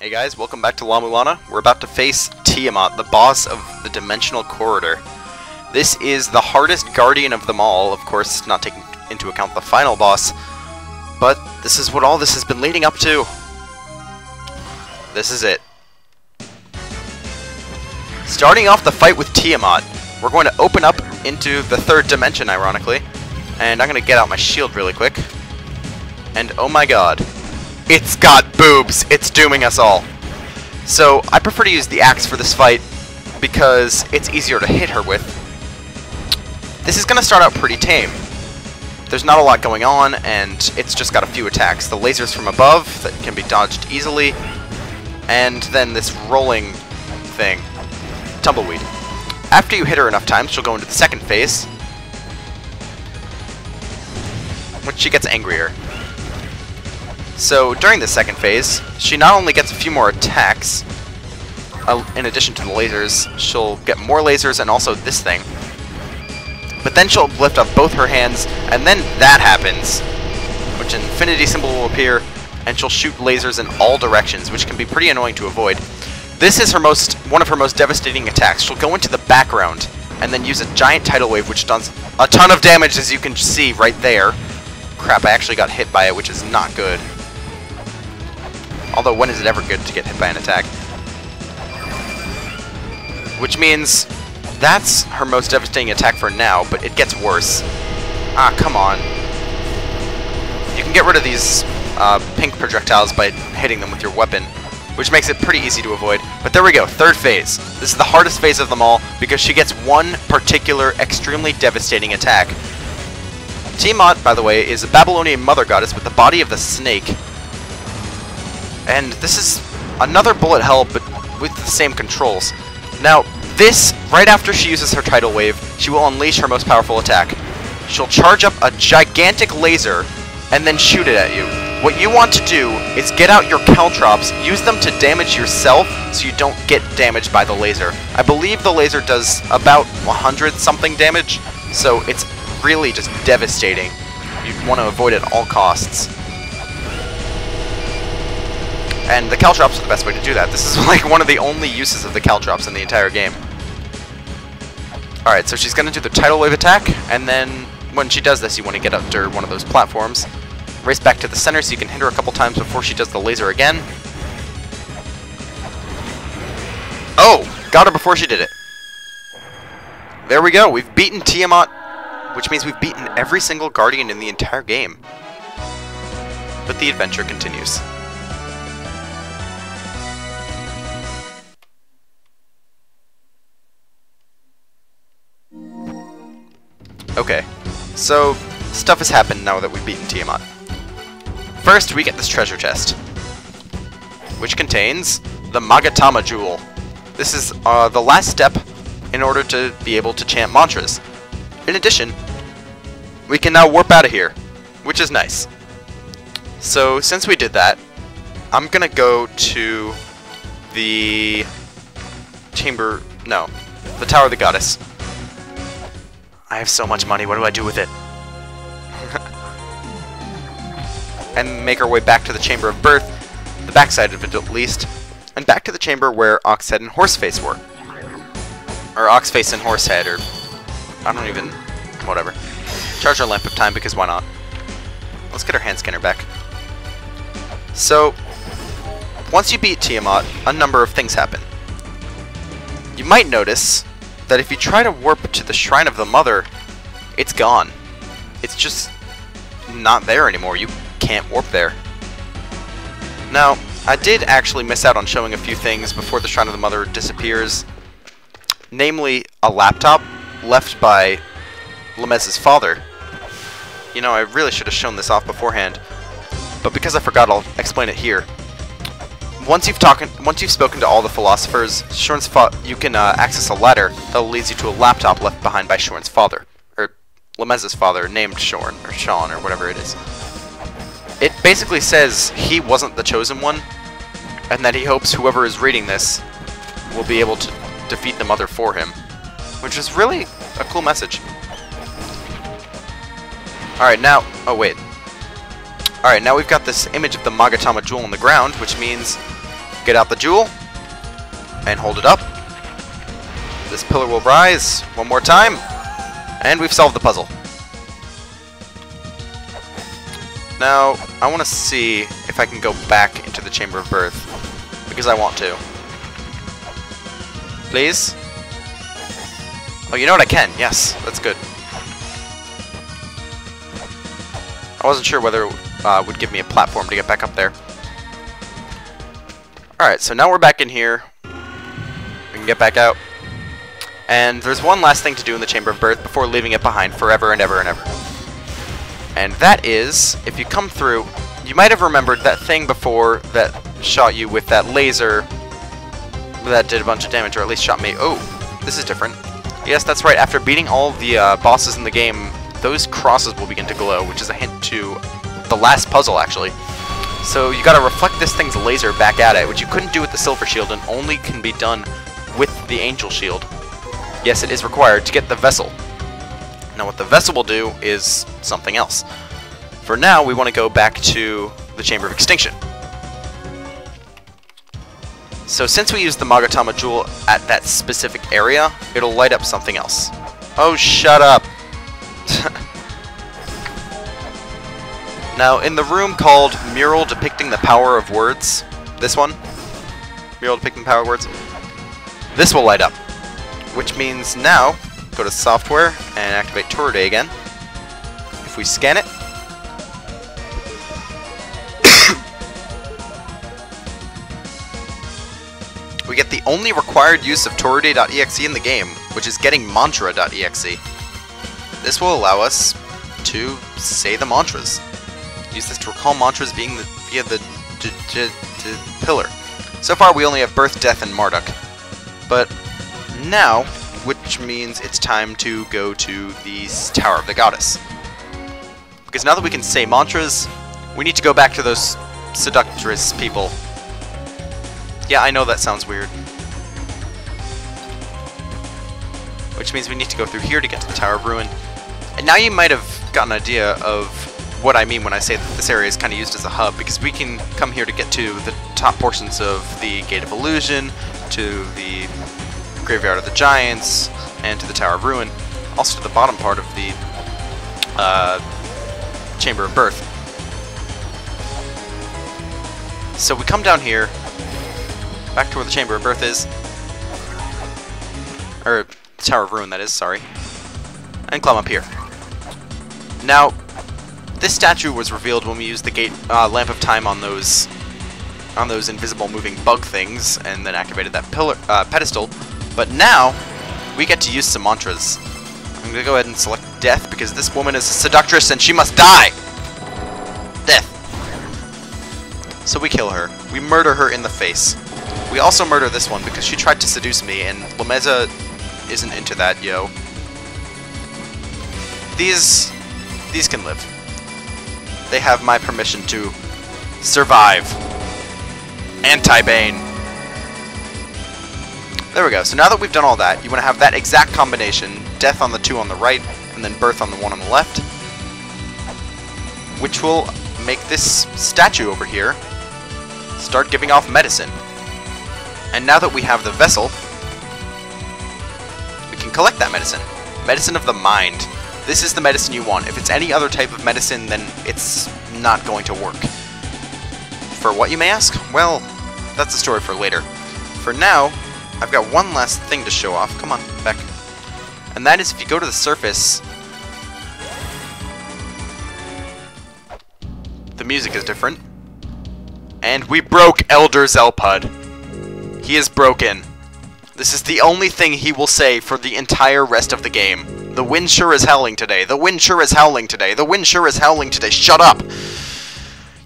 Hey guys, welcome back to La-Mulana. We're about to face Tiamat, the boss of the Dimensional Corridor. This is the hardest guardian of them all, of course not taking into account the final boss, but this is what all this has been leading up to. This is it. Starting off the fight with Tiamat, we're going to open up into the third dimension, ironically, and I'm going to get out my shield really quick, and oh my god. It's got boobs! It's dooming us all! So, I prefer to use the axe for this fight because it's easier to hit her with. This is going to start out pretty tame. There's not a lot going on, and it's just got a few attacks. The lasers from above that can be dodged easily, and then this rolling thing. Tumbleweed. After you hit her enough times, she'll go into the second phase, which she gets angrier. So, during the second phase, she not only gets a few more attacks, in addition to the lasers, she'll get more lasers and also this thing. But then she'll lift up both her hands, and then that happens, which an infinity symbol will appear, and she'll shoot lasers in all directions, which can be pretty annoying to avoid. This is one of her most devastating attacks. She'll go into the background, and then use a giant tidal wave, which does a ton of damage, as you can see right there. Crap, I actually got hit by it, which is not good. Although, when is it ever good to get hit by an attack? Which means that's her most devastating attack for now, but it gets worse. Ah, come on. You can get rid of these pink projectiles by hitting them with your weapon, which makes it pretty easy to avoid. But there we go, third phase. This is the hardest phase of them all, because she gets one particular extremely devastating attack. Tiamat, by the way, is a Babylonian mother goddess with the body of the snake. And this is another bullet hell, but with the same controls. Now, this, right after she uses her tidal wave, she will unleash her most powerful attack. She'll charge up a gigantic laser, and then shoot it at you. What you want to do is get out your caltrops, use them to damage yourself, so you don't get damaged by the laser. I believe the laser does about 100-something damage, so it's really just devastating. You want to avoid it at all costs. And the caltrops are the best way to do that. This is like one of the only uses of the caltrops in the entire game. Alright, so she's going to do the tidal wave attack, and then when she does this, you want to get under one of those platforms. Race back to the center so you can hit her a couple times before she does the laser again. Oh! Got her before she did it. There we go, we've beaten Tiamat, which means we've beaten every single Guardian in the entire game. But the adventure continues. Okay, so stuff has happened now that we've beaten Tiamat. First, we get this treasure chest, which contains the Magatama Jewel. This is the last step in order to be able to chant mantras. In addition, we can now warp out of here, which is nice. So, since we did that, I'm gonna go to the the Tower of the Goddess. I have so much money, what do I do with it? And make our way back to the Chamber of Birth, the backside of it at least, and back to the chamber where Oxhead and Horseface were. Or Oxface and Horsehead, or I don't even, whatever. Charge our Lamp of Time, because why not? Let's get our hand scanner back. So, once you beat Tiamat, a number of things happen. You might notice that if you try to warp to the Shrine of the Mother, it's gone. It's just not there anymore. You can't warp there. Now, I did actually miss out on showing a few things before the Shrine of the Mother disappears. Namely, a laptop left by Lemez's father. You know, I really should have shown this off beforehand, but because I forgot, I'll explain it here. Once you've spoken to all the philosophers, you can access a ladder that leads you to a laptop left behind by Shorn's father, or Lemez's father, named Shorn, or Sean, or whatever it is. It basically says he wasn't the chosen one, and that he hopes whoever is reading this will be able to defeat the Mother for him, which is really a cool message. Alright, now, oh wait. Alright, now we've got this image of the Magatama Jewel on the ground, which means Get out the jewel and hold it up. This pillar will rise one more time, and we've solved the puzzle. Now, I want to see if I can go back into the Chamber of Birth, because I want to. Please? Oh, you know what? I can. Yes, that's good. I wasn't sure whether it would give me a platform to get back up there. Alright, so now we're back in here. We can get back out. And there's one last thing to do in the Chamber of Birth before leaving it behind forever and ever and ever. And that is, if you come through, you might have remembered that thing before that shot you with that laser that did a bunch of damage, or at least shot me. Oh, this is different. Yes, that's right. After beating all the bosses in the game, those crosses will begin to glow, which is a hint to the last puzzle, actually. So you gotta reflect this thing's laser back at it, which you couldn't do with the silver shield and only can be done with the angel shield. Yes, it is required to get the vessel. Now what the vessel will do is something else. For now, we want to go back to the Chamber of Extinction. So since we used the Magatama Jewel at that specific area, it'll light up something else. Oh, shut up! Now, in the room called Mural Depicting the Power of Words, this one, Mural Depicting the Power of Words, this will light up. Which means now, go to Software and activate Torude again. If we scan it, we get the only required use of Torude.exe in the game, which is getting mantra.exe. This will allow us to say the mantras. Use this to recall mantras via the pillar. So far we only have Birth, Death, and Marduk. But now, which means it's time to go to the Tower of the Goddess. Because now that we can say mantras, we need to go back to those seductress people. Yeah, I know that sounds weird. Which means we need to go through here to get to the Tower of Ruin. And now you might have gotten an idea of what I mean when I say that this area is kind of used as a hub, because we can come here to get to the top portions of the Gate of Illusion, to the Graveyard of the Giants, and to the Tower of Ruin, also to the bottom part of the Chamber of Birth. So we come down here, back to where the Chamber of Birth is, or the Tower of Ruin, that is, sorry, and climb up here. Now, this statue was revealed when we used the Lamp of Time on those invisible moving bug things, and then activated that pedestal. But now, we get to use some mantras. I'm gonna go ahead and select Death, because this woman is a seductress and she must die! Death! So we kill her. We murder her in the face. We also murder this one because she tried to seduce me, and Lameza isn't into that, yo. These can live. They have my permission to survive. Anti-Bane. There we go. So now that we've done all that, you want to have that exact combination, Death on the 2 on the right, and then Birth on the 1 on the left, which will make this statue over here start giving off medicine. And now that we have the vessel, we can collect that medicine. Medicine of the mind. This is the medicine you want. If it's any other type of medicine, then it's not going to work. For what, you may ask? Well, that's a story for later. For now, I've got one last thing to show off. Come on, back. And that is if you go to the surface, the music is different. And we broke Elder Zelpud. He is broken. This is the only thing he will say for the entire rest of the game. The wind sure is howling today. The wind sure is howling today. The wind sure is howling today. Shut up!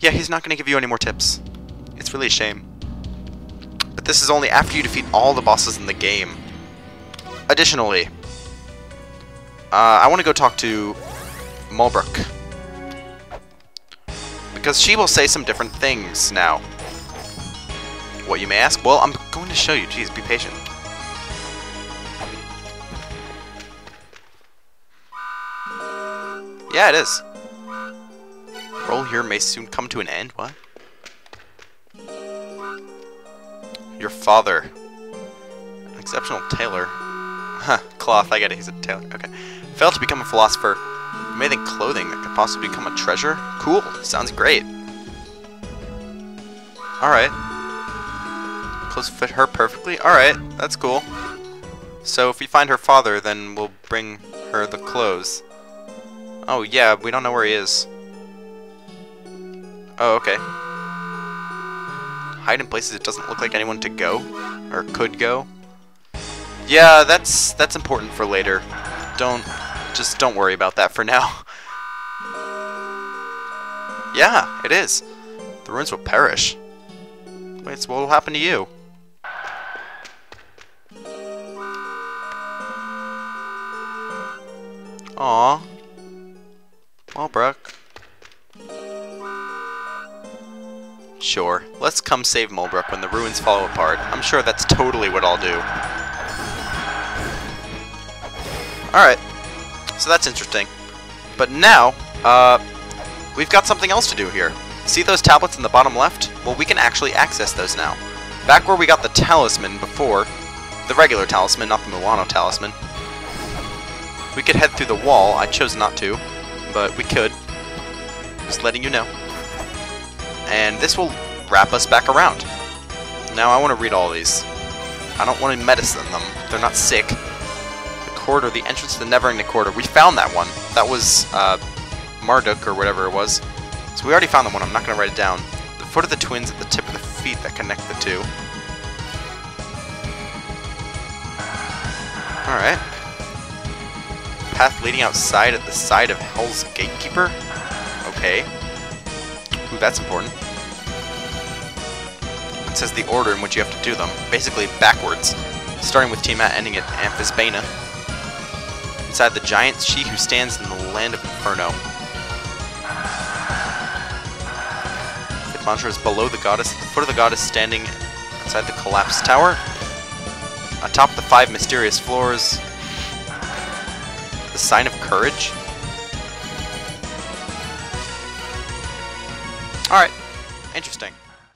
Yeah, he's not going to give you any more tips. It's really a shame. But this is only after you defeat all the bosses in the game. Additionally, I want to go talk to Malbruk, because she will say some different things now. What, you may ask? Well, I'm going to show you. Jeez, be patient. Yeah, it is. Roll here may soon come to an end. What? Your father. An exceptional tailor. Huh, cloth, I get it, he's a tailor. Okay. Failed to become a philosopher. You may think clothing that could possibly become a treasure? Cool, sounds great. Alright. Clothes fit her perfectly? Alright, that's cool. So if we find her father, then we'll bring her the clothes. Oh yeah, we don't know where he is. Oh, okay. Hide in places it doesn't look like anyone to go, or could go. Yeah, that's important for later. Just don't worry about that for now. Yeah, it is. The ruins will perish. Wait, so what will happen to you? Aww. Well, Brooke. Sure, let's come save Mulbrook when the ruins fall apart. I'm sure that's totally what I'll do. Alright, so that's interesting. But now, we've got something else to do here. See those tablets in the bottom left? Well, we can actually access those now. Back where we got the talisman before, the regular talisman, not the Mulana talisman, we could head through the wall. I chose not to, but we could. Just letting you know. And this will wrap us back around. Now I want to read all these. I don't want to medicine them. They're not sick. The corridor, the entrance to the Never-Ending Corridor. We found that one. That was Marduk or whatever it was. So we already found that one. I'm not going to write it down. The foot of the twins at the tip of the feet that connect the two. Alright. Path leading outside at the side of Hell's Gatekeeper. Okay. Ooh, that's important. It says the order in which you have to do them. Basically backwards. Starting with Tiamat, ending at Amphisbaena. Inside the giant, she who stands in the land of Inferno. The mantra is below the goddess, at the foot of the goddess standing inside the collapsed tower. Atop the 5 mysterious floors. The sign of courage. Alright, interesting.